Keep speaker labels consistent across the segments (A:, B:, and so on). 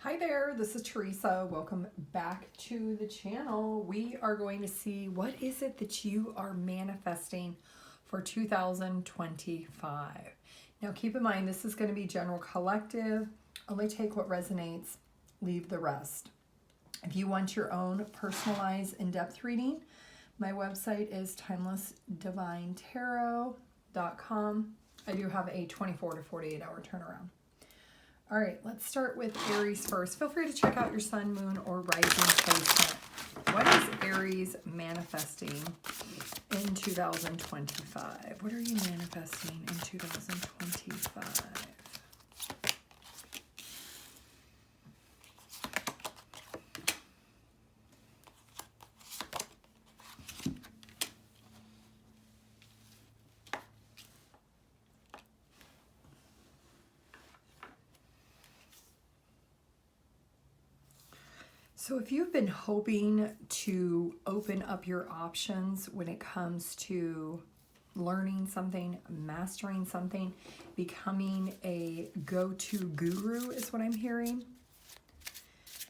A: Hi there, this is Teresa. Welcome back to the channel. We are going to see what is it that you are manifesting for 2025. Now keep in mind, this is going to be general collective. Only take what resonates, leave the rest. If you want your own personalized in-depth reading, my website is TimelessDivineTarot.com. I do have a 24 to 48 hour turnaround. All right, let's start with Aries first. Feel free to check out your sun, moon, or rising placement. What is Aries manifesting in 2025? What are you manifesting in 2025? So if you've been hoping to open up your options when it comes to learning something, mastering something, becoming a go-to guru is what I'm hearing,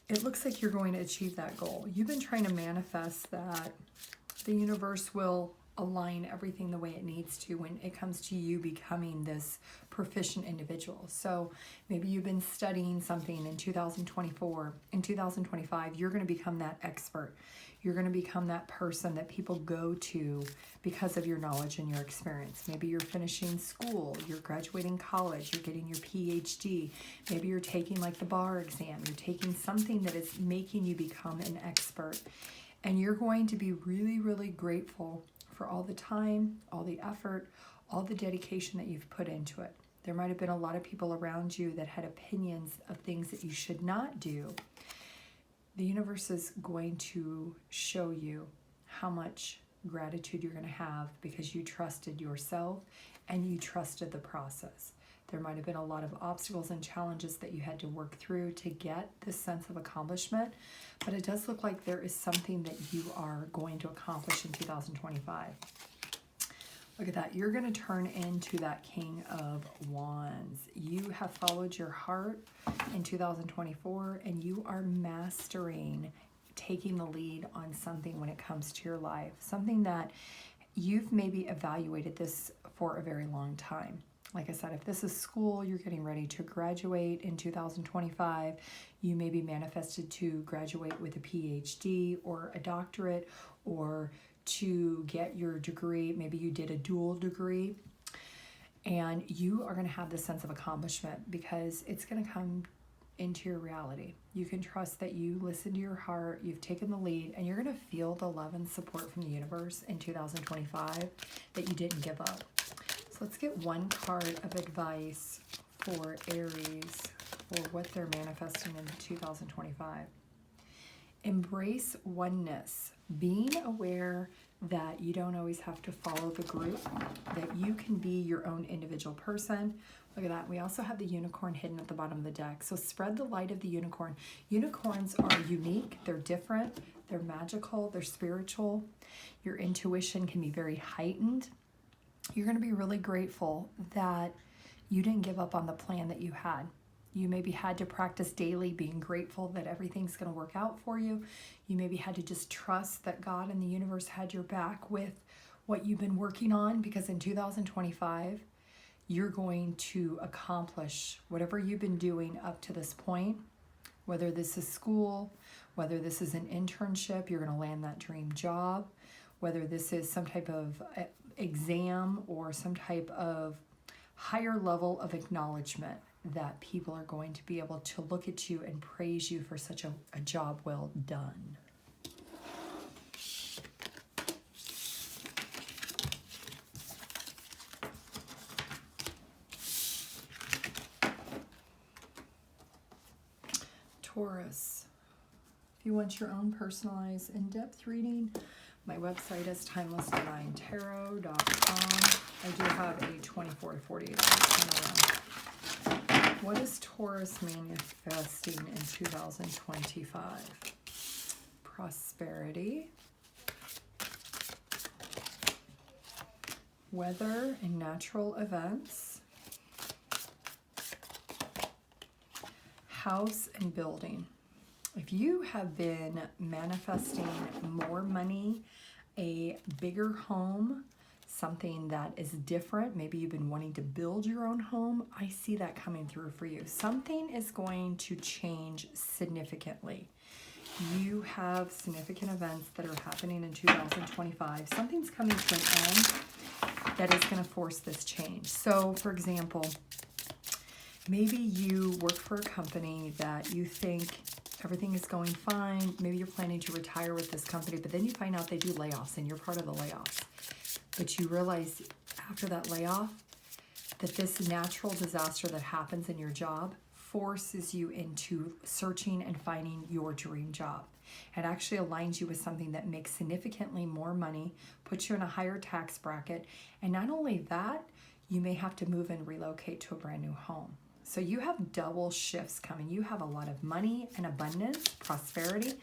A: it looks like you're going to achieve that goal. You've been trying to manifest that the universe will align everything the way it needs to when it comes to you becoming this proficient individual. So maybe you've been studying something in 2024. In 2025, you're going to become that expert. You're going to become that person that people go to because of your knowledge and your experience. Maybe you're finishing school, you're graduating college, you're getting your PhD. Maybe you're taking like the bar exam. You're taking something that is making you become an expert. And you're going to be really, really grateful for all the time, all the effort, all the dedication that you've put into it. There might have been a lot of people around you that had opinions of things that you should not do. The universe is going to show you how much gratitude you're going to have because you trusted yourself and you trusted the process. There might have been a lot of obstacles and challenges that you had to work through to get this sense of accomplishment, but it does look like there is something that you are going to accomplish in 2025. Look at that. You're going to turn into that King of Wands. You have followed your heart in 2024, and you are mastering taking the lead on something when it comes to your life, something that you've maybe evaluated this for a very long time. Like I said, if this is school, you're getting ready to graduate in 2025, you may be manifested to graduate with a PhD or a doctorate, or to get your degree. Maybe you did a dual degree, and you are going to have this sense of accomplishment because it's going to come into your reality. You can trust that you listen to your heart, you've taken the lead, and you're going to feel the love and support from the universe in 2025 that you didn't give up. So let's get one card of advice for Aries for what they're manifesting in 2025. Embrace oneness. Being aware that you don't always have to follow the group, that you can be your own individual person. Look at that. We also have the unicorn hidden at the bottom of the deck. So spread the light of the unicorn. Unicorns are unique. They're different. They're magical. They're spiritual. Your intuition can be very heightened. You're going to be really grateful that you didn't give up on the plan that you had. You maybe had to practice daily being grateful that everything's going to work out for you. You maybe had to just trust that God and the universe had your back with what you've been working on, because in 2025, you're going to accomplish whatever you've been doing up to this point, whether this is school, whether this is an internship, you're going to land that dream job, whether this is some type of exam or some type of higher level of acknowledgement that people are going to be able to look at you and praise you for such a job well done. Taurus. If you want your own personalized in-depth reading, my website is TimelessDivineTarot.com. I do have a 24 to 48 hour turnaround. What is Taurus manifesting in 2025? Prosperity, weather and natural events, house and building. If you have been manifesting more money, a bigger home, something that is different, maybe you've been wanting to build your own home, I see that coming through for you. Something is going to change significantly. You have significant events that are happening in 2025. Something's coming to an end that is going to force this change. So, for example, maybe you work for a company that you think everything is going fine. Maybe you're planning to retire with this company, but then you find out they do layoffs and you're part of the layoffs. But you realize after that layoff that this natural disaster that happens in your job forces you into searching and finding your dream job. It actually aligns you with something that makes significantly more money, puts you in a higher tax bracket, and not only that, you may have to move and relocate to a brand new home. So you have double shifts coming. You have a lot of money and abundance, prosperity.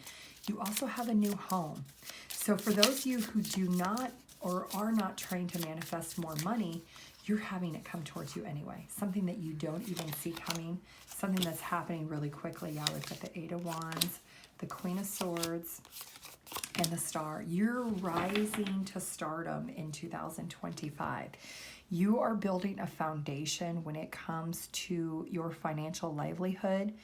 A: You also have a new home. So for those of you who do not or are not trying to manifest more money, you're having it come towards you anyway. Something that you don't even see coming, something that's happening really quickly. Yeah, we've got the Eight of Wands, the Queen of Swords, and the Star. You're rising to stardom in 2025. You are building a foundation when it comes to your financial livelihood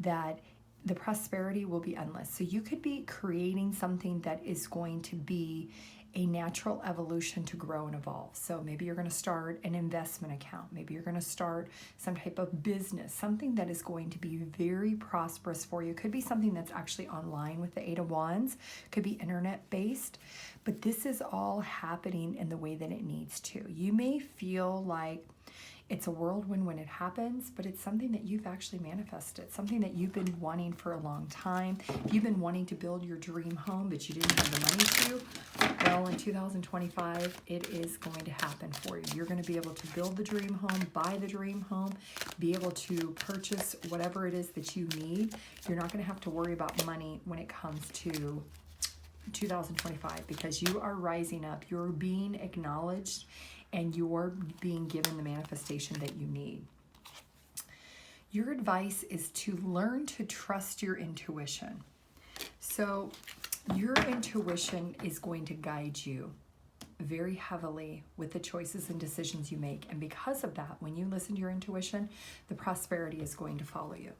A: that the prosperity will be endless. So you could be creating something that is going to be a natural evolution to grow and evolve. So maybe you're going to start an investment account. Maybe you're going to start some type of business, something that is going to be very prosperous for you. It could be something that's actually online with the Eight of Wands. It could be internet based. But this is all happening in the way that it needs to. You may feel like it's a whirlwind when it happens, but it's something that you've actually manifested, something that you've been wanting for a long time. If you've been wanting to build your dream home, but you didn't have the money to, well, in 2025, it is going to happen for you. You're going to be able to build the dream home, buy the dream home, be able to purchase whatever it is that you need. You're not going to have to worry about money when it comes to 2025 because you are rising up. You're being acknowledged and you're being given the manifestation that you need. Your advice is to learn to trust your intuition. So your intuition is going to guide you very heavily with the choices and decisions you make. And because of that, when you listen to your intuition, the prosperity is going to follow you.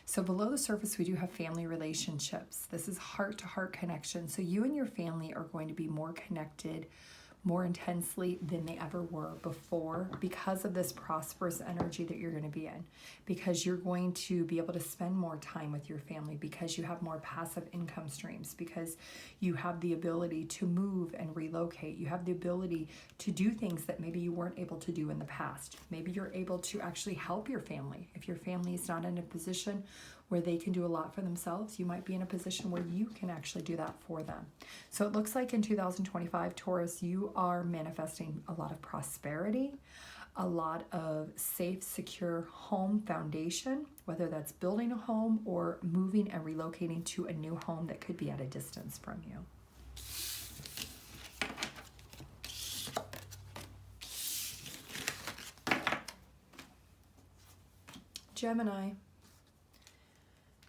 A: So below the surface, we do have family relationships. This is heart-to-heart connection. So you and your family are going to be more connected more intensely than they ever were before because of this prosperous energy that you're going to be in, because you're going to be able to spend more time with your family, because you have more passive income streams, because you have the ability to move and relocate. You have the ability to do things that maybe you weren't able to do in the past. Maybe you're able to actually help your family. If your family is not in a position where they can do a lot for themselves, you might be in a position where you can actually do that for them. So it looks like in 2025, Taurus, you are manifesting a lot of prosperity, a lot of safe, secure home foundation, whether that's building a home or moving and relocating to a new home that could be at a distance from you. Gemini.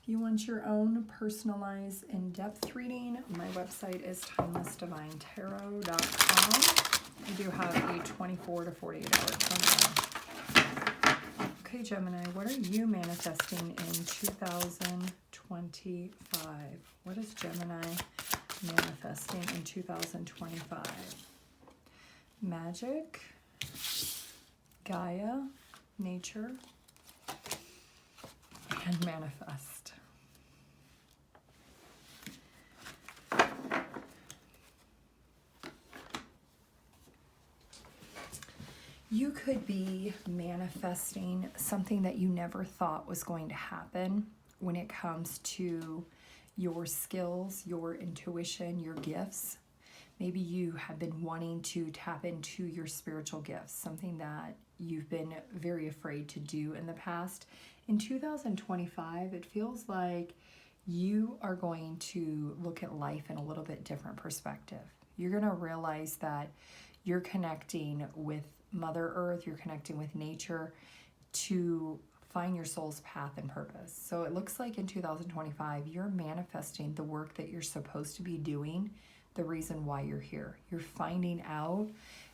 A: You want your own personalized in-depth reading, my website is TimelessDivineTarot.com. I do have a 24 to 48 hour turnaround. Okay, Gemini, what are you manifesting in 2025? What is Gemini manifesting in 2025? Magic, Gaia, nature, and manifest. You could be manifesting something that you never thought was going to happen when it comes to your skills, your intuition, your gifts. Maybe you have been wanting to tap into your spiritual gifts, something that you've been very afraid to do in the past. In 2025, it feels like you are going to look at life in a little bit different perspective. You're going to realize that you're connecting with Mother Earth, you're connecting with nature to find your soul's path and purpose. So it looks like in 2025, you're manifesting the work that you're supposed to be doing, the reason why you're here. You're finding out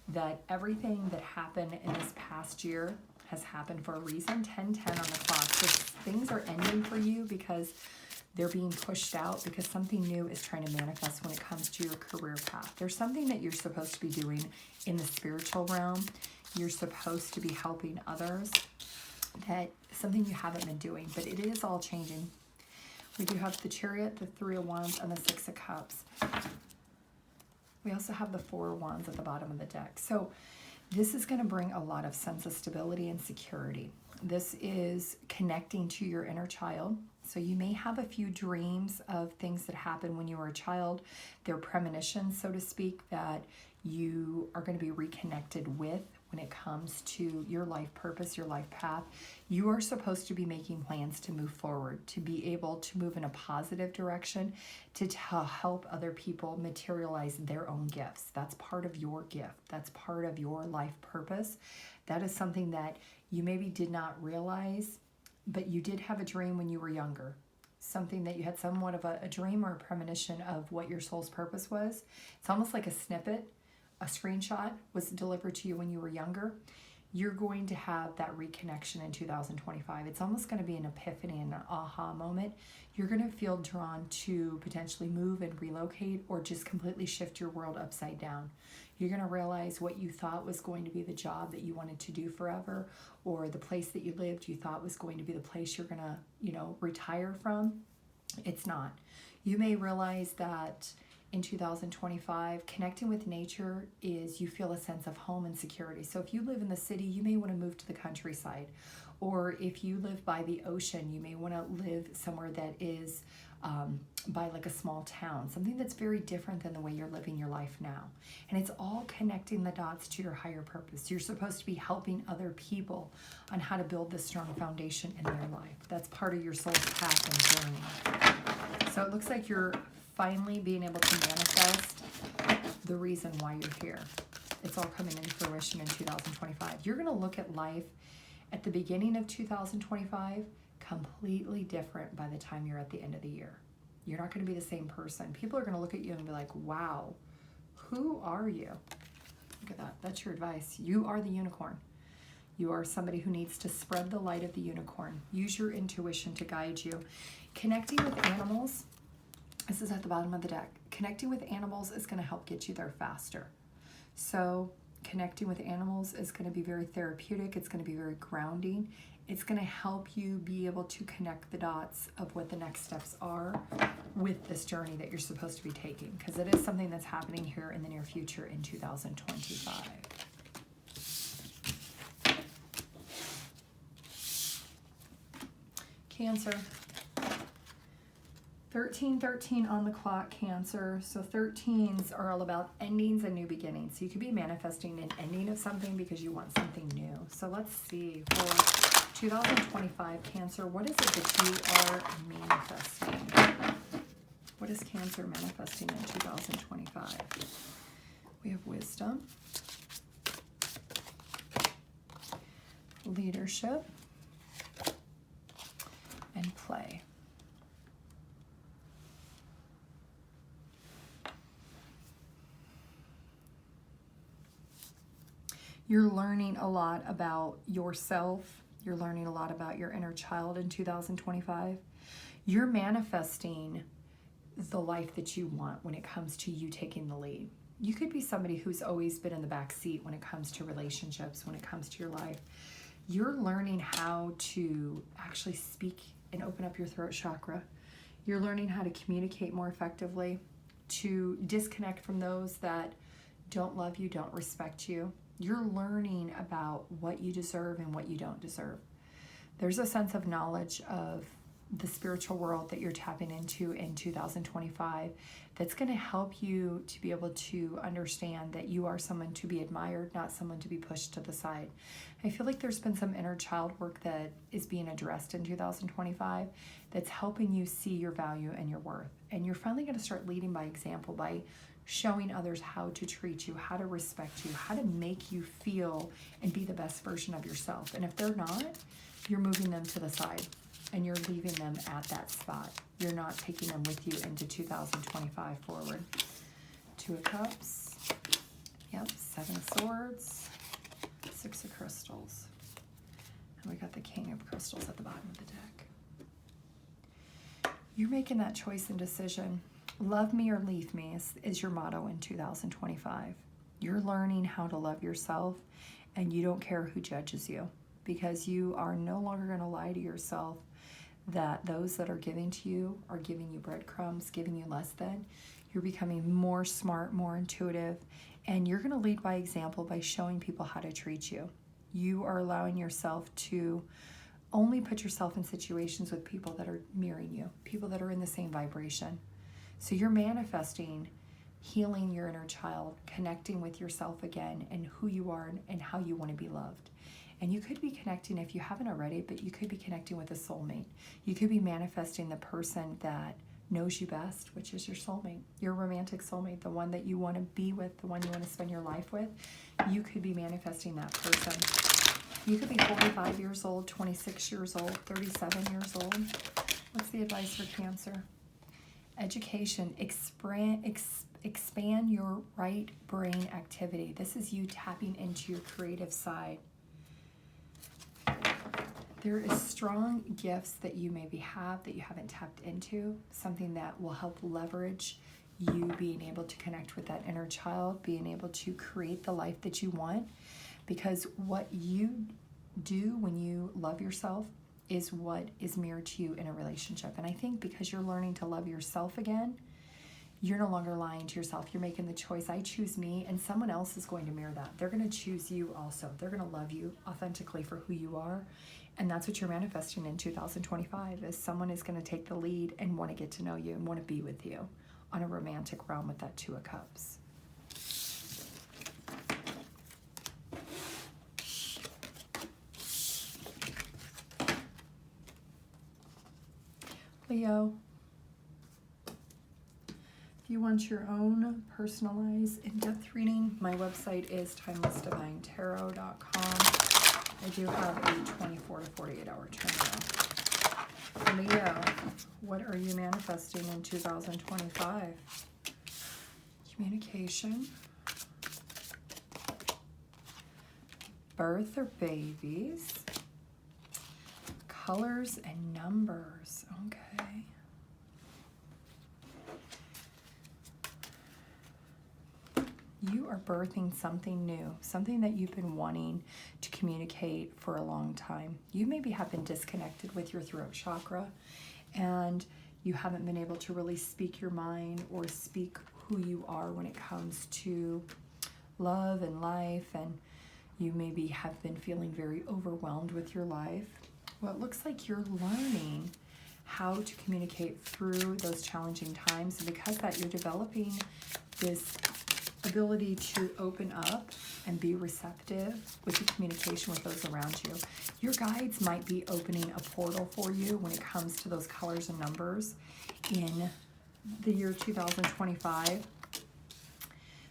A: that everything that happened in this past year has happened for a reason. 10:10 on the clock. So things are ending for you because they're being pushed out, because something new is trying to manifest when it comes to your career path. There's something that you're supposed to be doing in the spiritual realm. You're supposed to be helping others. That something you haven't been doing, but it is all changing. We do have the Chariot, the Three of Wands, and the Six of Cups. We also have the Four of Wands at the bottom of the deck. So this is going to bring a lot of sense of stability and security. This is connecting to your inner child. So you may have a few dreams of things that happened when you were a child. They're premonitions, so to speak, that you are going to be reconnected with when it comes to your life purpose, your life path. You are supposed to be making plans to move forward, to be able to move in a positive direction, to help other people materialize their own gifts. That's part of your gift. That's part of your life purpose. That is something that you maybe did not realize, but you did have a dream when you were younger. Something that you had somewhat of a dream or a premonition of what your soul's purpose was. It's almost like a snippet. A screenshot was delivered to you when you were younger. You're going to have that reconnection in 2025. It's almost going to be an epiphany and an aha moment. You're going to feel drawn to potentially move and relocate, or just completely shift your world upside down. You're going to realize what you thought was going to be the job that you wanted to do forever, or the place that you lived you thought was going to be the place you're going to, retire from. It's not. You may realize that in 2025, connecting with nature is you feel a sense of home and security. So if you live in the city, you may want to move to the countryside. Or if you live by the ocean, you may want to live somewhere that is by like a small town, something that's very different than the way you're living your life now. And it's all connecting the dots to your higher purpose. You're supposed to be helping other people on how to build this strong foundation in their life. That's part of your soul's path and journey. So it looks like you're finally being able to manifest the reason why you're here. It's all coming into fruition in 2025. You're going to look at life at the beginning of 2025 completely different by the time you're at the end of the year. You're not going to be the same person. People are going to look at you and be like, wow, who are you? Look at that. That's your advice. You are the unicorn. You are somebody who needs to spread the light of the unicorn. Use your intuition to guide you. Connecting with animals. This is at the bottom of the deck. Connecting with animals is going to help get you there faster. So connecting with animals is going to be very therapeutic. It's going to be very grounding. It's going to help you be able to connect the dots of what the next steps are with this journey that you're supposed to be taking, because it is something that's happening here in the near future in 2025. Cancer. 13:13 on the clock, Cancer. So 13s are all about endings and new beginnings. So you could be manifesting an ending of something because you want something new. So let's see, for 2025, Cancer, what is it that you are manifesting? What is Cancer manifesting in 2025? We have wisdom, leadership, and play. You're learning a lot about yourself. You're learning a lot about your inner child in 2025. You're manifesting the life that you want when it comes to you taking the lead. You could be somebody who's always been in the back seat when it comes to relationships, when it comes to your life. You're learning how to actually speak and open up your throat chakra. You're learning how to communicate more effectively, to disconnect from those that don't love you, don't respect you. You're learning about what you deserve and what you don't deserve. There's a sense of knowledge of the spiritual world that you're tapping into in 2025 that's going to help you to be able to understand that you are someone to be admired, not someone to be pushed to the side. I feel like there's been some inner child work that is being addressed in 2025 that's helping you see your value and your worth. And you're finally going to start leading by example, by showing others how to treat you, how to respect you, how to make you feel and be the best version of yourself. And if they're not, you're moving them to the side and you're leaving them at that spot. You're not taking them with you into 2025 forward. Two of Cups. Yep, Seven of Swords. Six of Crystals. And we got the King of Crystals at the bottom of the deck. You're making that choice and decision. Love me or leave me is your motto in 2025. You're learning how to love yourself, and you don't care who judges you, because you are no longer going to lie to yourself that those that are giving to you are giving you breadcrumbs, giving you less than. You're becoming more smart, more intuitive, and you're going to lead by example by showing people how to treat you. You are allowing yourself to only put yourself in situations with people that are mirroring you, people that are in the same vibration. So you're manifesting healing your inner child, connecting with yourself again and who you are and how you want to be loved. And you could be connecting, if you haven't already, but you could be connecting with a soulmate. You could be manifesting the person that knows you best, which is your soulmate, your romantic soulmate, the one that you want to be with, the one you want to spend your life with. You could be manifesting that person. You could be 45 years old, 26 years old, 37 years old. What's the advice for Cancer? Education, expand your right brain activity. This is you tapping into your creative side. There is strong gifts that you maybe have that you haven't tapped into, something that will help leverage you being able to connect with that inner child, being able to create the life that you want, because what you do when you love yourself is what is mirrored to you in a relationship. And I think because you're learning to love yourself again, you're no longer lying to yourself. You're making the choice, I choose me, and someone else is going to mirror that. They're going to choose you also. They're going to love you authentically for who you are. And that's what you're manifesting in 2025, is someone is going to take the lead and want to get to know you and want to be with you on a romantic realm with that Two of Cups. Leo, if you want your own personalized in-depth reading, my website is TimelessDivineTarot.com. I do have a 24 to 48 hour turnaround. Leo, what are you manifesting in 2025? Communication, birth or babies, colors and numbers. Okay. You are birthing something new, something that you've been wanting to communicate for a long time. You maybe have been disconnected with your throat chakra, and you haven't been able to really speak your mind or speak who you are when it comes to love and life, and you maybe have been feeling very overwhelmed with your life. Well, it looks like you're learning how to communicate through those challenging times, and because of that, you're developing this ability to open up and be receptive with the communication with those around you. Your guides might be opening a portal for you when it comes to those colors and numbers in the year 2025.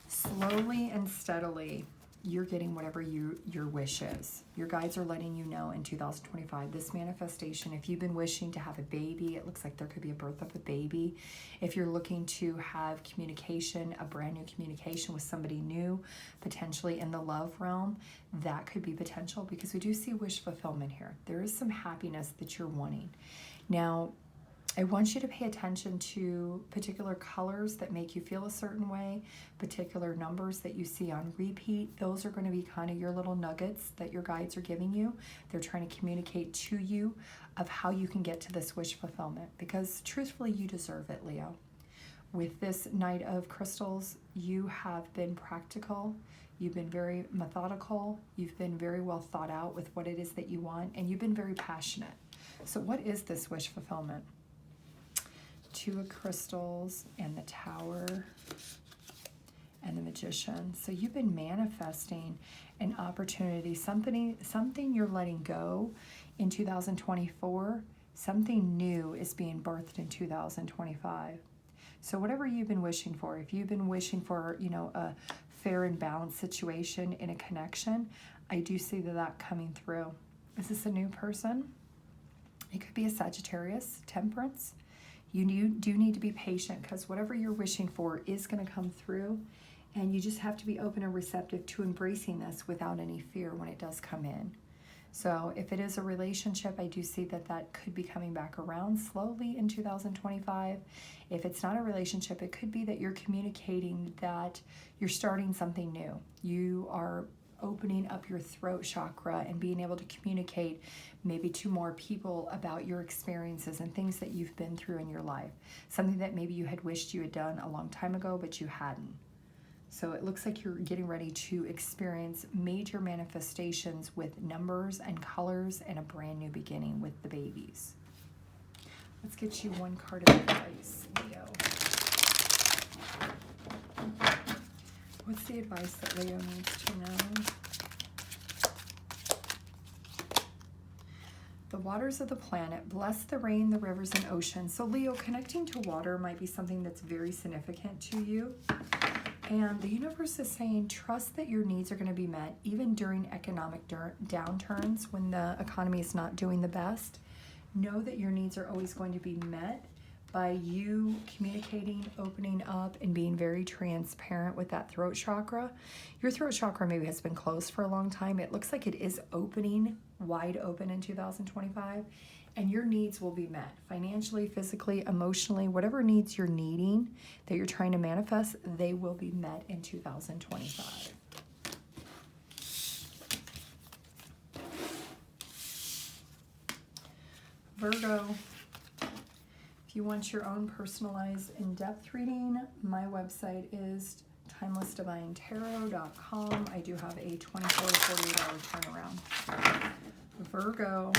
A: Slowly and steadily, you're getting whatever your wish is. Your guides are letting you know in 2025, this manifestation, if you've been wishing to have a baby, it looks like there could be a birth of a baby. If you're looking to have communication, a brand new communication with somebody new, potentially in the love realm, that could be potential, because we do see wish fulfillment here. There is some happiness that you're wanting. Now, I want you to pay attention to particular colors that make you feel a certain way, particular numbers that you see on repeat. Those are going to be kind of your little nuggets that your guides are giving you. They're trying to communicate to you of how you can get to this wish fulfillment, because truthfully, you deserve it, Leo. With this Knight of Crystals, you have been practical. You've been very methodical. You've been very well thought out with what it is that you want, and you've been very passionate. So what is this wish fulfillment? Two of Crystals and the Tower and the Magician. So you've been manifesting an opportunity, something you're letting go in 2024. Something new is being birthed in 2025. So whatever you've been wishing for, if you've been wishing for, a fair and balanced situation in a connection, I do see that coming through. Is this a new person? It could be a Sagittarius, Temperance. You do need to be patient because whatever you're wishing for is going to come through, and you just have to be open and receptive to embracing this without any fear when it does come in. So if it is a relationship, I do see that that could be coming back around slowly in 2025. If it's not a relationship, it could be that you're communicating that you're starting something new. You are opening up your throat chakra and being able to communicate maybe to more people about your experiences and things that you've been through in your life. Something that maybe you had wished you had done a long time ago, but you hadn't. So it looks like you're getting ready to experience major manifestations with numbers and colors and a brand new beginning with the babies. Let's get you one card of advice, Leo. What's the advice that Leo needs to know? The waters of the planet, bless the rain, the rivers, and oceans. So Leo, connecting to water might be something that's very significant to you. And the universe is saying, trust that your needs are going to be met, even during economic downturns when the economy is not doing the best. Know that your needs are always going to be met by you communicating, opening up, and being very transparent with that throat chakra. Your throat chakra maybe has been closed for a long time. It looks like it is opening, wide open in 2025. And your needs will be met financially, physically, emotionally, whatever needs you're needing that you're trying to manifest, they will be met in 2025. Virgo, if you want your own personalized in-depth reading, my website is TimelessDivineTarot.com. I do have a 24 to 48-hour turnaround. Virgo,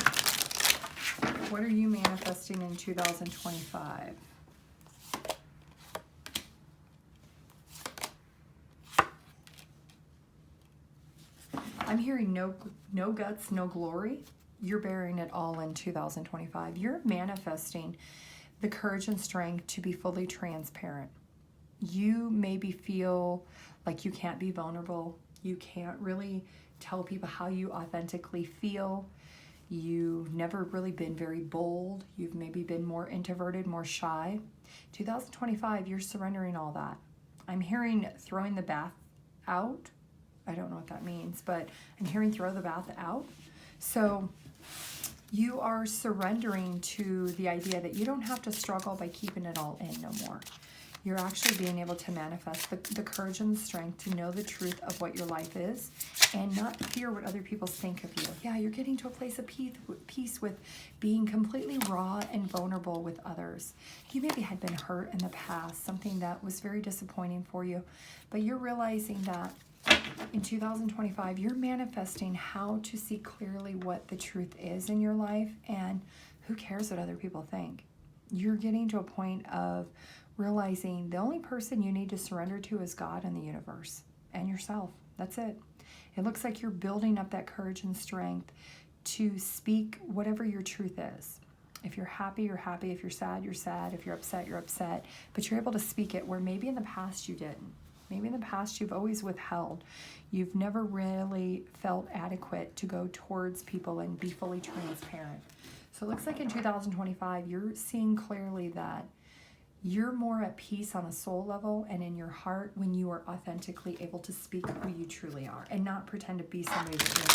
A: what are you manifesting in 2025? I'm hearing no guts, no glory. You're bearing it all in 2025. You're manifesting the courage and strength to be fully transparent. You maybe feel like you can't be vulnerable. You can't really tell people how you authentically feel. You've never really been very bold. You've maybe been more introverted, more shy. 2025, you're surrendering all that. I'm hearing throwing the bath out. I don't know what that means, but I'm hearing throw the bath out. So you are surrendering to the idea that you don't have to struggle by keeping it all in no more. You're actually being able to manifest the courage and the strength to know the truth of what your life is and not fear what other people think of you. Yeah, you're getting to a place of peace with being completely raw and vulnerable with others. You maybe had been hurt in the past, something that was very disappointing for you, but you're realizing that in 2025, you're manifesting how to see clearly what the truth is in your life, and who cares what other people think. You're getting to a point of realizing the only person you need to surrender to is God and the universe and yourself. That's it. It looks like you're building up that courage and strength to speak whatever your truth is. If you're happy, you're happy. If you're sad, you're sad. If you're upset, you're upset. But you're able to speak it where maybe in the past you didn't. Maybe in the past you've always withheld. You've never really felt adequate to go towards people and be fully transparent. So it looks like in 2025, you're seeing clearly that you're more at peace on a soul level and in your heart when you are authentically able to speak who you truly are and not pretend to be somebody that you're not.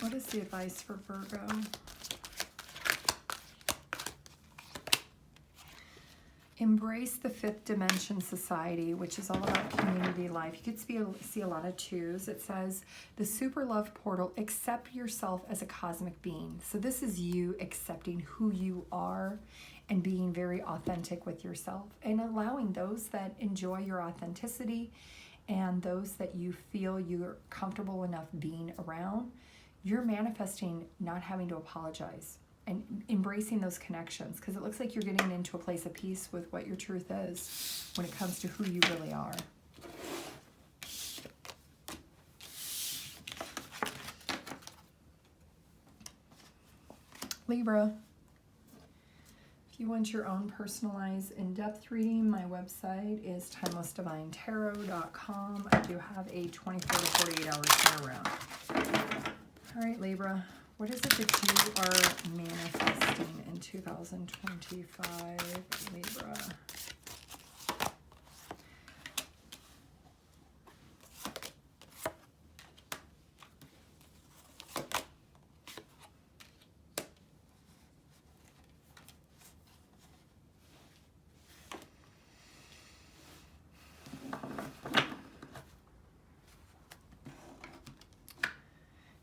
A: What is the advice for Virgo? Embrace the fifth dimension society, which is all about community life. You could see a lot of twos. It says, the super love portal, accept yourself as a cosmic being. So this is you accepting who you are and being very authentic with yourself and allowing those that enjoy your authenticity and those that you feel you're comfortable enough being around. You're manifesting not having to apologize and embracing those connections, because it looks like you're getting into a place of peace with what your truth is when it comes to who you really are. Libra, If you want your own personalized in-depth reading, my website is TimelessDivineTarot.com. I do have a 24 to 48 hour turnaround. All right, Libra, what is it that you are manifesting in 2025, Libra?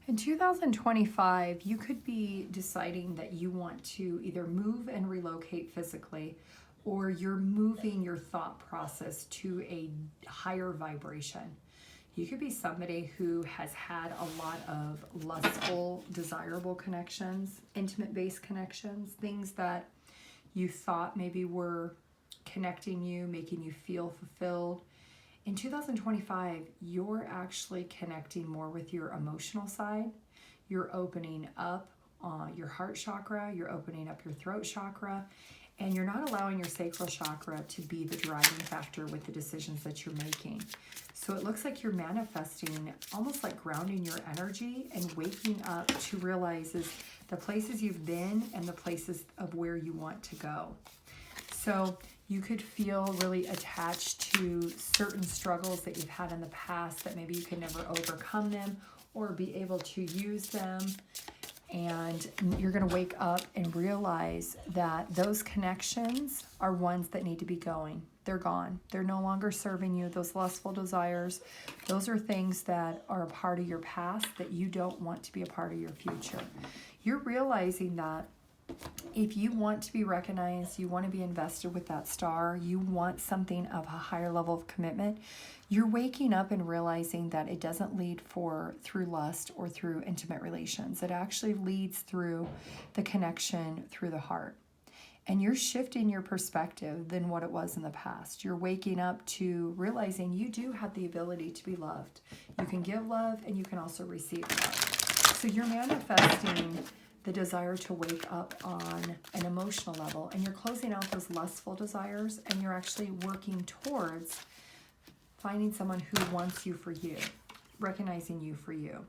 A: In 2025, you could be deciding that you want to either move and relocate physically, or you're moving your thought process to a higher vibration. You could be somebody who has had a lot of lustful, desirable connections, intimate-based connections, things that you thought maybe were connecting you, making you feel fulfilled. In 2025, you're actually connecting more with your emotional side. You're opening up your heart chakra, you're opening up your throat chakra, and you're not allowing your sacral chakra to be the driving factor with the decisions that you're making. So it looks like you're manifesting, almost like grounding your energy and waking up to realize the places you've been and the places of where you want to go. So you could feel really attached to certain struggles that you've had in the past that maybe you could never overcome them or be able to use them. And you're going to wake up and realize that those connections are ones that need to be going. They're gone. They're no longer serving you. Those lustful desires, those are things that are a part of your past that you don't want to be a part of your future. You're realizing that if you want to be recognized, you want to be invested with that star, you want something of a higher level of commitment, you're waking up and realizing that it doesn't lead through lust or through intimate relations. It actually leads through the connection through the heart. And you're shifting your perspective than what it was in the past. You're waking up to realizing you do have the ability to be loved. You can give love and you can also receive love. So you're manifesting the desire to wake up on an emotional level, and you're closing out those lustful desires, and you're actually working towards finding someone who wants you for you, recognizing you for you.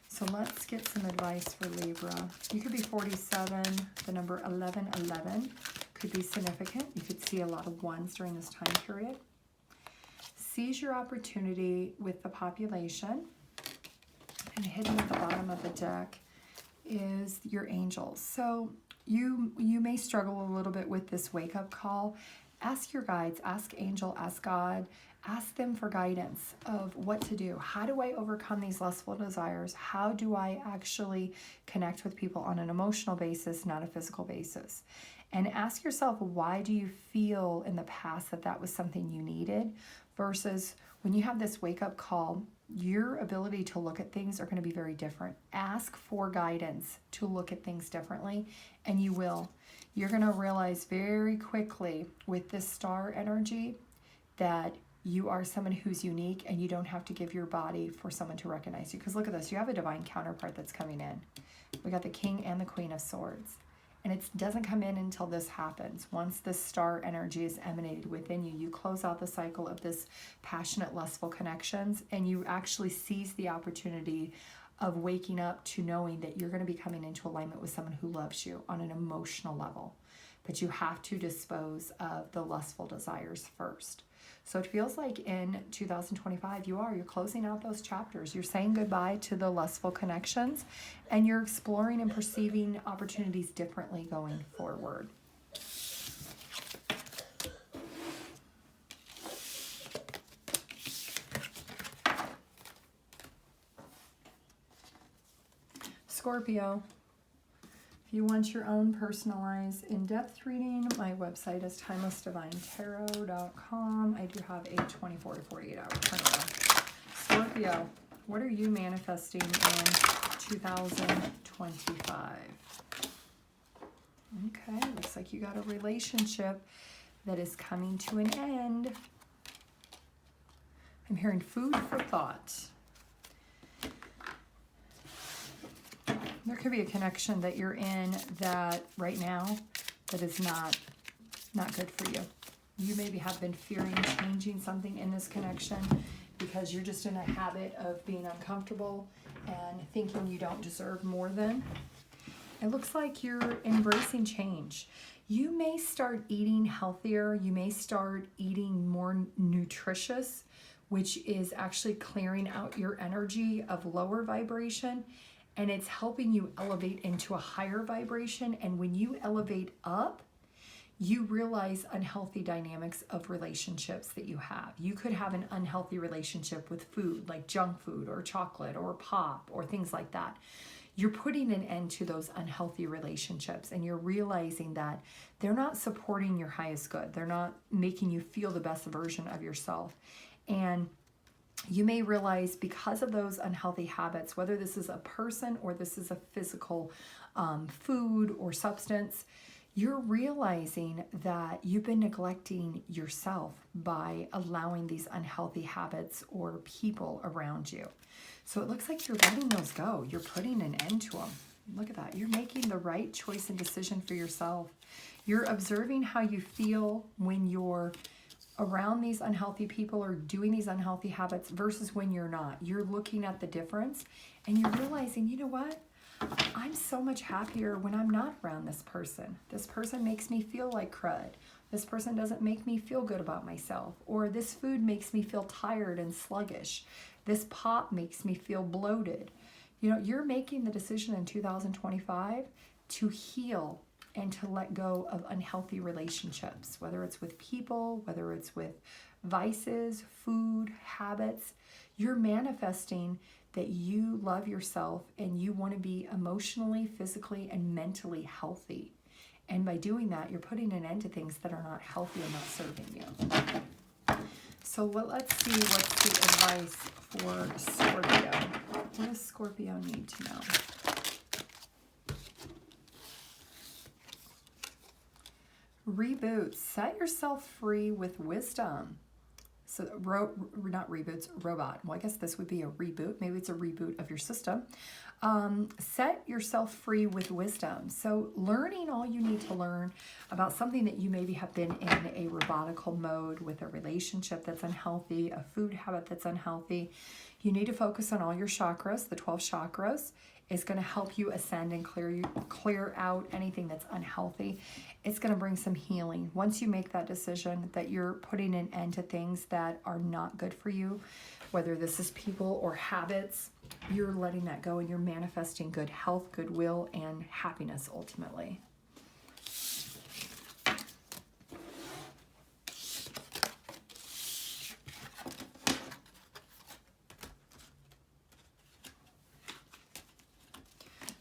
A: So let's get some advice for Libra. You could be 47, the number 1111 could be significant. You could see a lot of ones during this time period. Seize your opportunity with the population, and hidden at the bottom of the deck is your angels. So you may struggle a little bit with this wake-up call. Ask your guides, ask angel, ask God, ask them for guidance of what to do. How do I overcome these lustful desires? How do I actually connect with people on an emotional basis, not a physical basis? And ask yourself, why do you feel in the past that that was something you needed, versus when you have this wake-up call, your ability to look at things are going to be very different. Ask for guidance to look at things differently, and you will. You're going to realize very quickly with this star energy that you are someone who's unique, and you don't have to give your body for someone to recognize you. Because look at this. You have a divine counterpart that's coming in. We got the King and the Queen of Swords. And it doesn't come in until this happens. Once this star energy is emanated within you, you close out the cycle of this passionate, lustful connections, and you actually seize the opportunity of waking up to knowing that you're going to be coming into alignment with someone who loves you on an emotional level. But you have to dispose of the lustful desires first. So it feels like in 2025, you're closing out those chapters. You're saying goodbye to the lustful connections, and you're exploring and perceiving opportunities differently going forward. Scorpio. If you want your own personalized in-depth reading, my website is TimelessDivineTarot.com. I do have a 24 to 48 hour turnaround. Scorpio, what are you manifesting in 2025? Okay, looks like you got a relationship that is coming to an end. I'm hearing food for thought. There could be a connection that you're in that right now that is not good for you. You maybe have been fearing changing something in this connection because you're just in a habit of being uncomfortable and thinking you don't deserve more than. It looks like you're embracing change. You may start eating healthier. You may start eating more nutritious, which is actually clearing out your energy of lower vibration, and it's helping you elevate into a higher vibration. And when you elevate up, you realize unhealthy dynamics of relationships that you have. You could have an unhealthy relationship with food, like junk food or chocolate or pop or things like that. You're putting an end to those unhealthy relationships, and you're realizing that they're not supporting your highest good. They're not making you feel the best version of yourself. And you may realize because of those unhealthy habits, whether this is a person or this is a physical food or substance, you're realizing that you've been neglecting yourself by allowing these unhealthy habits or people around you. So it looks like you're letting those go. You're putting an end to them. Look at that. You're making the right choice and decision for yourself. You're observing how you feel when you're around these unhealthy people or doing these unhealthy habits versus when you're not. You're looking at the difference and you're realizing, you know what? I'm so much happier when I'm not around this person. This person makes me feel like crud. This person doesn't make me feel good about myself. Or this food makes me feel tired and sluggish. This pop makes me feel bloated. You know, you're making the decision in 2025 to heal and to let go of unhealthy relationships, whether it's with people, whether it's with vices, food, habits. You're manifesting that you love yourself and you want to be emotionally, physically, and mentally healthy. And by doing that, you're putting an end to things that are not healthy and not serving you. So let's see what's the advice for Scorpio. What does Scorpio need to know? Reboot. Set yourself free with wisdom. So not reboots, robot. Well, I guess this would be a reboot. Maybe it's a reboot of your system. Set yourself free with wisdom. So learning all you need to learn about something that you maybe have been in a robotical mode with, a relationship that's unhealthy, a food habit that's unhealthy. You need to focus on all your chakras, the 12 chakras. It's going to help you ascend and clear out anything that's unhealthy. It's going to bring some healing. Once you make that decision that you're putting an end to things that are not good for you, whether this is people or habits, you're letting that go and you're manifesting good health, goodwill, and happiness ultimately.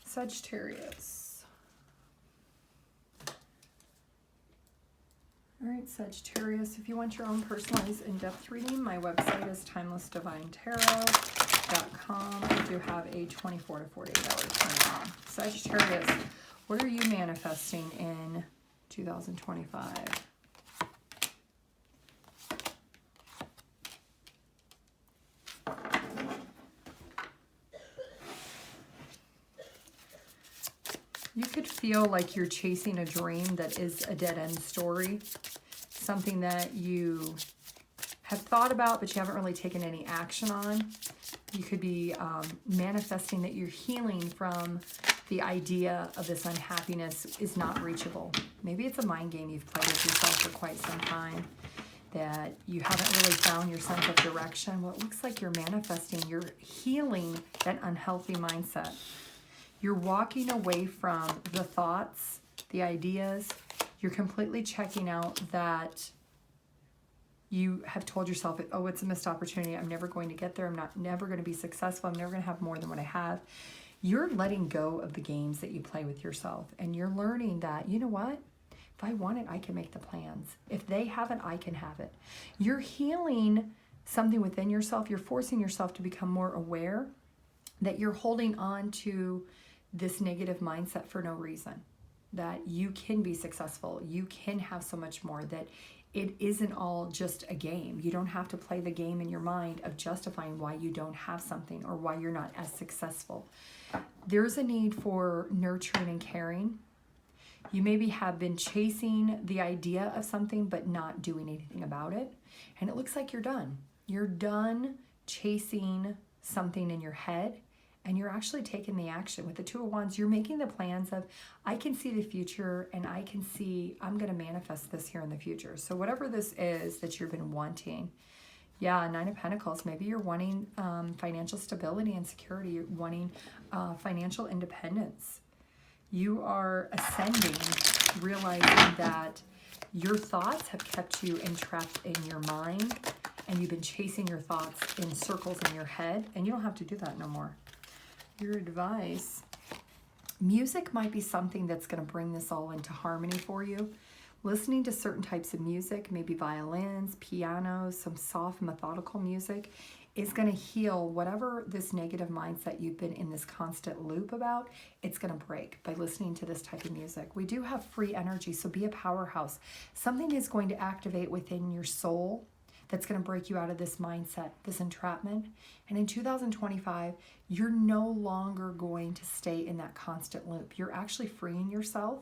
A: Sagittarius. All right, Sagittarius, if you want your own personalized in-depth reading, my website is TimelessDivineTarot.com. I do have a 24 to 48 hour turnaround. Sagittarius, what are you manifesting in 2025? You could feel like you're chasing a dream that is a dead-end story, something that you have thought about but you haven't really taken any action on. You could be manifesting that you're healing from the idea of this unhappiness is not reachable. Maybe it's a mind game you've played with yourself for quite some time, that you haven't really found your sense of direction. Well, it looks like you're manifesting, you're healing that unhealthy mindset. You're walking away from the thoughts, the ideas. You're completely checking out that you have told yourself, oh, it's a missed opportunity. I'm never going to get there. I'm never going to be successful. I'm never going to have more than what I have. You're letting go of the games that you play with yourself. And you're learning that, you know what? If I want it, I can make the plans. If they have it, I can have it. You're healing something within yourself. You're forcing yourself to become more aware that you're holding on to this negative mindset for no reason, that you can be successful, you can have so much more, that it isn't all just a game. You don't have to play the game in your mind of justifying why you don't have something or why you're not as successful. There's a need for nurturing and caring. You maybe have been chasing the idea of something but not doing anything about it. And it looks like you're done. You're done chasing something in your head, and you're actually taking the action. With the Two of Wands, you're making the plans of, I can see the future, and I can see I'm going to manifest this here in the future. So whatever this is that you've been wanting, yeah, Nine of Pentacles, maybe you're wanting financial stability and security. You're wanting financial independence. You are ascending, realizing that your thoughts have kept you entrapped in your mind, and you've been chasing your thoughts in circles in your head, and you don't have to do that no more. Your advice, music might be something that's going to bring this all into harmony for you. Listening to certain types of music, maybe violins, pianos, some soft methodical music, is going to heal whatever this negative mindset you've been in this constant loop about. It's going to break by listening to this type of music. We do have free energy, so be a powerhouse. Something is going to activate within your soul that's going to break you out of this mindset, this entrapment. And in 2025, you're no longer going to stay in that constant loop. You're actually freeing yourself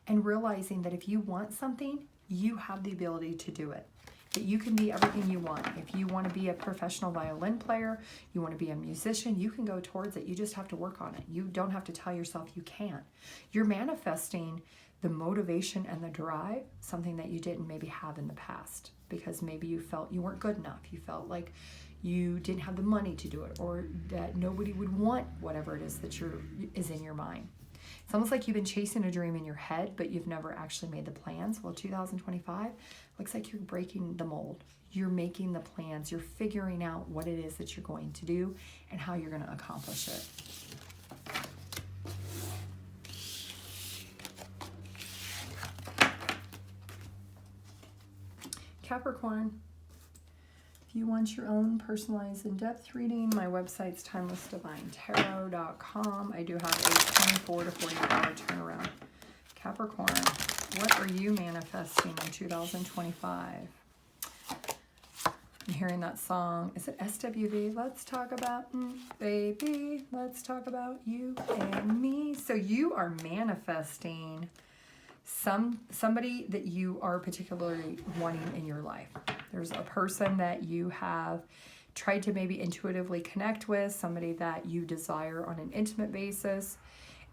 A: and realizing that if you want something, you have the ability to do it. That you can be everything you want. If you want to be a professional violin player, you want to be a musician, you can go towards it. You just have to work on it. You don't have to tell yourself you can't. You're manifesting the motivation and the drive, something that you didn't maybe have in the past, because maybe you felt you weren't good enough. You felt like you didn't have the money to do it, or that nobody would want whatever it is that is in your mind. It's almost like you've been chasing a dream in your head, but you've never actually made the plans. Well, 2025 looks like you're breaking the mold. You're making the plans. You're figuring out what it is that you're going to do and how you're going to accomplish it. Capricorn, if you want your own personalized in-depth reading, my website's TimelessDivineTarot.com. I do have a 24 to 48 hour turnaround. Capricorn, what are you manifesting in 2025? I'm hearing that song. Is it SWV? Let's talk about, baby, let's talk about you and me. So you are manifesting somebody that you are particularly wanting in your life. There's a person that you have tried to maybe intuitively connect with, somebody that you desire on an intimate basis.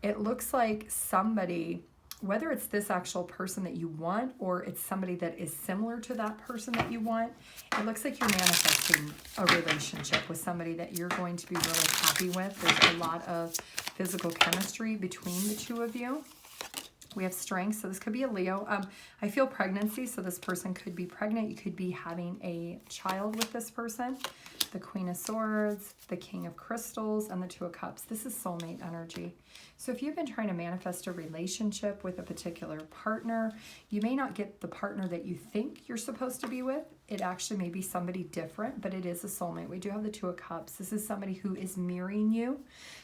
A: It looks like somebody, whether it's this actual person that you want or it's somebody that is similar to that person that you want, it looks like you're manifesting a relationship with somebody that you're going to be really happy with. There's a lot of physical chemistry between the two of you. We have strength, so this could be a Leo. I feel pregnancy, so this person could be pregnant. You could be having a child with this person. The Queen of Swords, the King of Crystals, and the Two of Cups. This is soulmate energy. So if you've been trying to manifest a relationship with a particular partner, you may not get the partner that you think you're supposed to be with. It actually may be somebody different, but it is a soulmate. We do have the Two of Cups. This is somebody who is mirroring you,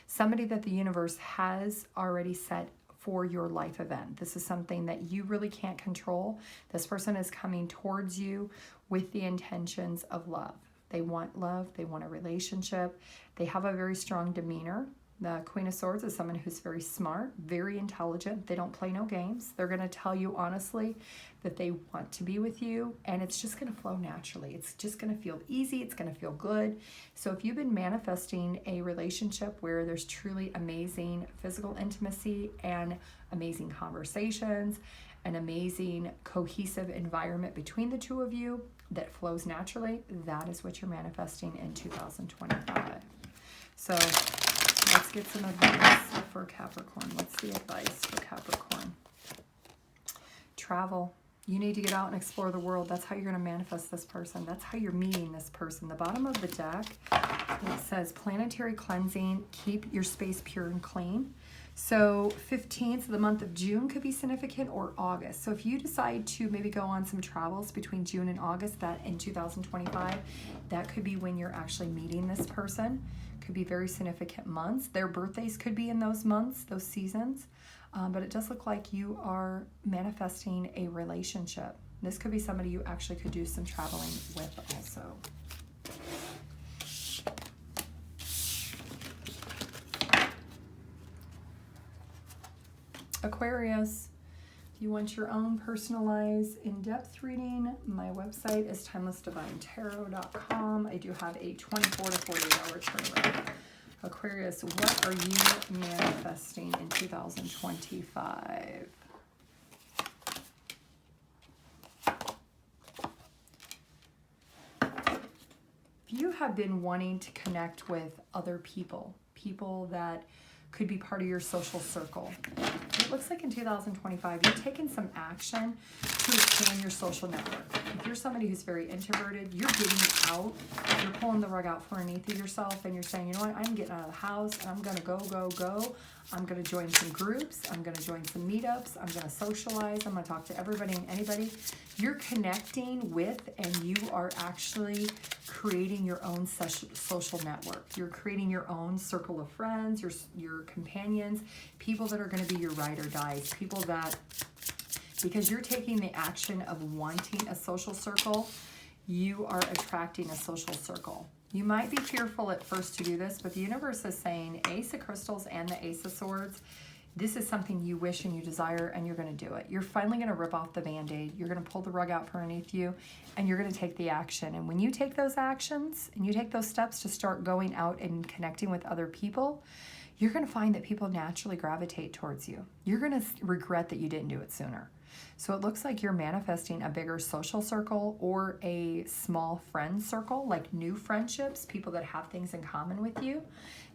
A: somebody that the universe has already set for your life event. This is something that you really can't control. This person is coming towards you with the intentions of love. They want love. They want a relationship. They have a very strong demeanor. The Queen of Swords is someone who's very smart, very intelligent. They don't play no games. They're going to tell you honestly that they want to be with you, and it's just going to flow naturally. It's just going to feel easy. It's going to feel good. So if you've been manifesting a relationship where there's truly amazing physical intimacy and amazing conversations, an amazing cohesive environment between the two of you that flows naturally, that is what you're manifesting in 2025. So let's get some advice for Capricorn. What's the advice for Capricorn? Travel. You need to get out and explore the world. That's how you're going to manifest this person. That's how you're meeting this person. The bottom of the deck, it says planetary cleansing. Keep your space pure and clean. So 15th of the month of June could be significant, or August. So if you decide to maybe go on some travels between June and August, that in 2025, that could be when you're actually meeting this person. Could be very significant months. Their birthdays could be in those months, those seasons. But it does look like you are manifesting a relationship. This could be somebody you actually could do some traveling with also. Aquarius, you want your own personalized in-depth reading, my website is TimelessDivineTarot.com. I do have a 24 to 48 hour turnaround. Aquarius, what are you manifesting in 2025? You have been wanting to connect with other people, people that could be part of your social circle. It looks like in 2025, you're taking some action to expand your social network. If you're somebody who's very introverted, you're getting out, you're pulling the rug out from underneath of yourself, and you're saying, you know what, I'm getting out of the house, and I'm going to go. I'm going to join some groups. I'm going to join some meetups. I'm going to socialize. I'm going to talk to everybody and anybody. You're connecting with, and you are actually creating your own social network. You're creating your own circle of friends, your companions, people that are going to be your ride or dies, people that, because you're taking the action of wanting a social circle, you are attracting a social circle. You might be fearful at first to do this, but the universe is saying Ace of Crystals and the Ace of Swords, this is something you wish and you desire, and you're going to do it. You're finally going to rip off the Band-Aid. You're going to pull the rug out from underneath you, and you're going to take the action. And when you take those actions and you take those steps to start going out and connecting with other people, you're going to find that people naturally gravitate towards you. You're going to regret that you didn't do it sooner. So it looks like you're manifesting a bigger social circle or a small friend circle, like new friendships, people that have things in common with you.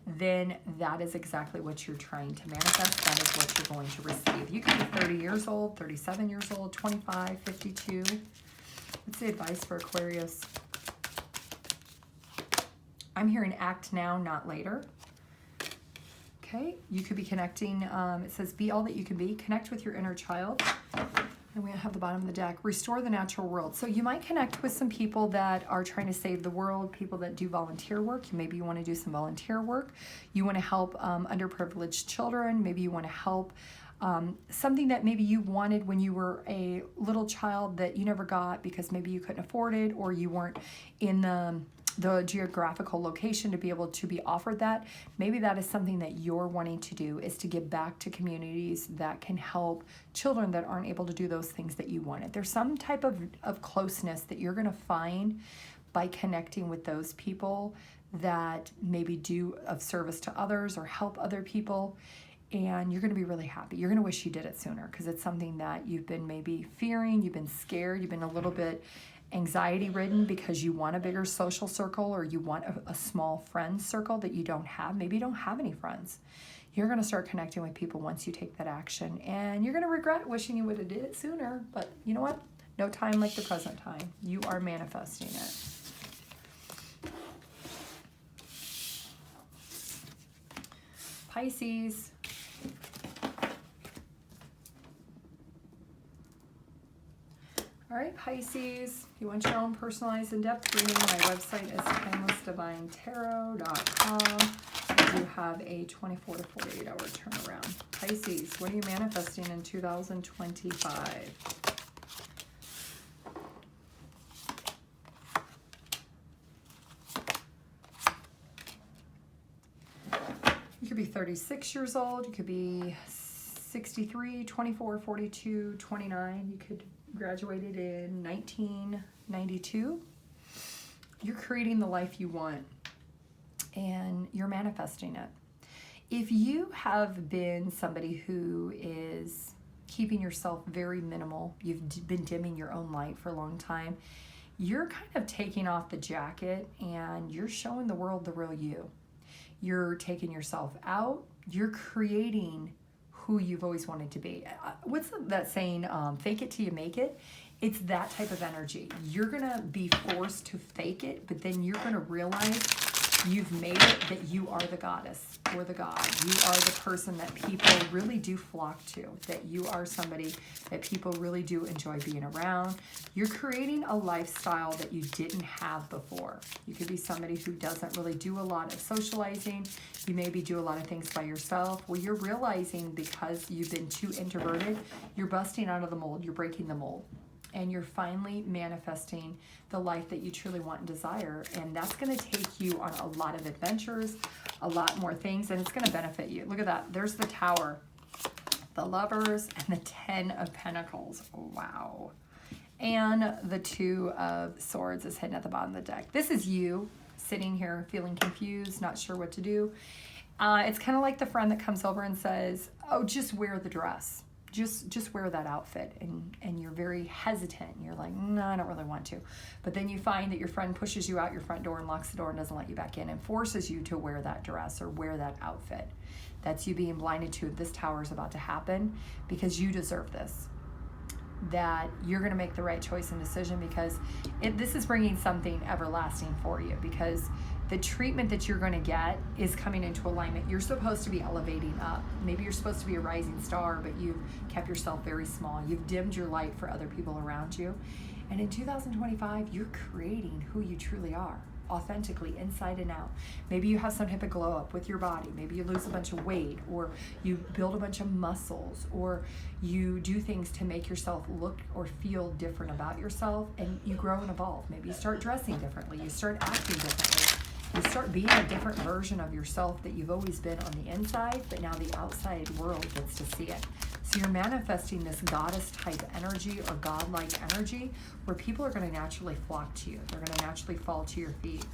A: Then that is exactly what you're trying to manifest. That is what you're going to receive. You could be 30 years old, 37 years old, 25, 52. What's the advice for Aquarius? I'm hearing act now, not later. Okay, you could be connecting, it says be all that you can be, connect with your inner child. And we have the bottom of the deck, restore the natural world. So you might connect with some people that are trying to save the world, people that do volunteer work. Maybe you want to do some volunteer work. You want to help underprivileged children. Maybe you want to help something that maybe you wanted when you were a little child that you never got because maybe you couldn't afford it, or you weren't in the geographical location to be able to be offered that. Maybe that is something that you're wanting to do, is to give back to communities that can help children that aren't able to do those things that you wanted. There's some type of closeness that you're going to find by connecting with those people that maybe do of service to others or help other people. And you're going to be really happy. You're going to wish you did it sooner, because it's something that you've been maybe fearing, you've been scared, you've been a little bit anxiety ridden because you want a bigger social circle, or you want a small friend circle that you don't have. Maybe you don't have any friends. You're going to start connecting with people once you take that action, and you're going to regret wishing you would have did it sooner. But you know what? No time like the present time. You are manifesting it. Pisces. All right, Pisces, if you want your own personalized in-depth reading, my website is TimelessDivineTarot.com. I do have a 24 to 48 hour turnaround. Pisces, what are you manifesting in 2025? You could be 36 years old. You could be 63, 24, 42, 29. You could graduated in 1992. You're creating the life you want, and you're manifesting it. If you have been somebody who is keeping yourself very minimal, you've been dimming your own light for a long time, you're kind of taking off the jacket and you're showing the world the real you. You're taking yourself out. You're creating who you've always wanted to be. What's that saying? Fake it till you make it. It's that type of energy. You're gonna be forced to fake it, but then you're gonna realize you've made it, that you are the goddess or the god. You are the person that people really do flock to, that you are somebody that people really do enjoy being around. You're creating a lifestyle that you didn't have before. You could be somebody who doesn't really do a lot of socializing. You maybe do a lot of things by yourself. Well, you're realizing because you've been too introverted, you're busting out of the mold, you're breaking the mold. And you're finally manifesting the life that you truly want and desire. And that's going to take you on a lot of adventures, a lot more things, and it's going to benefit you. Look at that. There's the Tower. the Lovers, and the Ten of Pentacles. Wow. And the Two of Swords is hidden at the bottom of the deck. This is you sitting here feeling confused, not sure what to do. It's kind of like the friend that comes over and says, oh, just wear the dress. Just wear that outfit. And you're very hesitant. You're like, no, I don't really want to. But then you find that your friend pushes you out your front door and locks the door and doesn't let you back in and forces you to wear that dress or wear that outfit. That's you being blinded to this tower is about to happen because you deserve this. That you're going to make the right choice and decision because this is bringing something everlasting for you, because the treatment that you're going to get is coming into alignment. You're supposed to be elevating up. Maybe you're supposed to be a rising star, but you've kept yourself very small. You've dimmed your light for other people around you. And in 2025, you're creating who you truly are, authentically, inside and out. Maybe you have some type of glow up with your body. Maybe you lose a bunch of weight, or you build a bunch of muscles, or you do things to make yourself look or feel different about yourself, and you grow and evolve. Maybe you start dressing differently. You start acting differently. You start being a different version of yourself that you've always been on the inside, but now the outside world gets to see it. So you're manifesting this goddess type energy or godlike energy where people are going to naturally flock to you. They're going to naturally fall to your feet.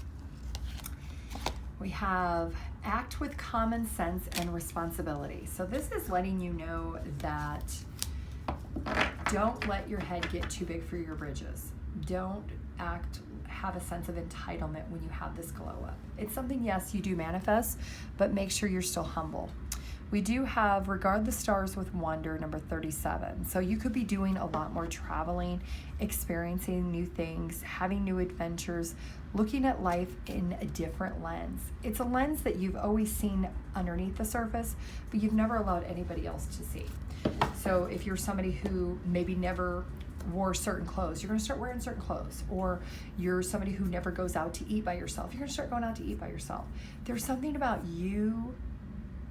A: We have act with common sense and responsibility. So this is letting you know that don't let your head get too big for your britches. Don't have a sense of entitlement when you have this glow up. It's something, yes, you do manifest, but make sure you're still humble. We do have regard the stars with wonder, number 37. So you could be doing a lot more traveling, experiencing new things, having new adventures, looking at life in a different lens. It's a lens that you've always seen underneath the surface, but you've never allowed anybody else to see. So if you're somebody who maybe never wore certain clothes, you're going to start wearing certain clothes. Or you're somebody who never goes out to eat by yourself, you're going to start going out to eat by yourself. There's something about you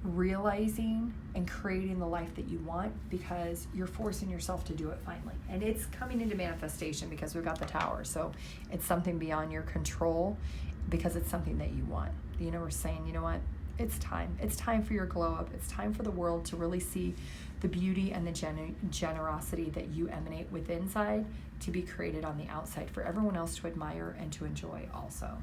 A: realizing and creating the life that you want because you're forcing yourself to do it finally. And it's coming into manifestation because we've got the tower. So it's something beyond your control because it's something that you want. The universe saying, you know what? It's time. It's time for your glow up. It's time for the world to really see the beauty and the generosity that you emanate with inside to be created on the outside for everyone else to admire and to enjoy also.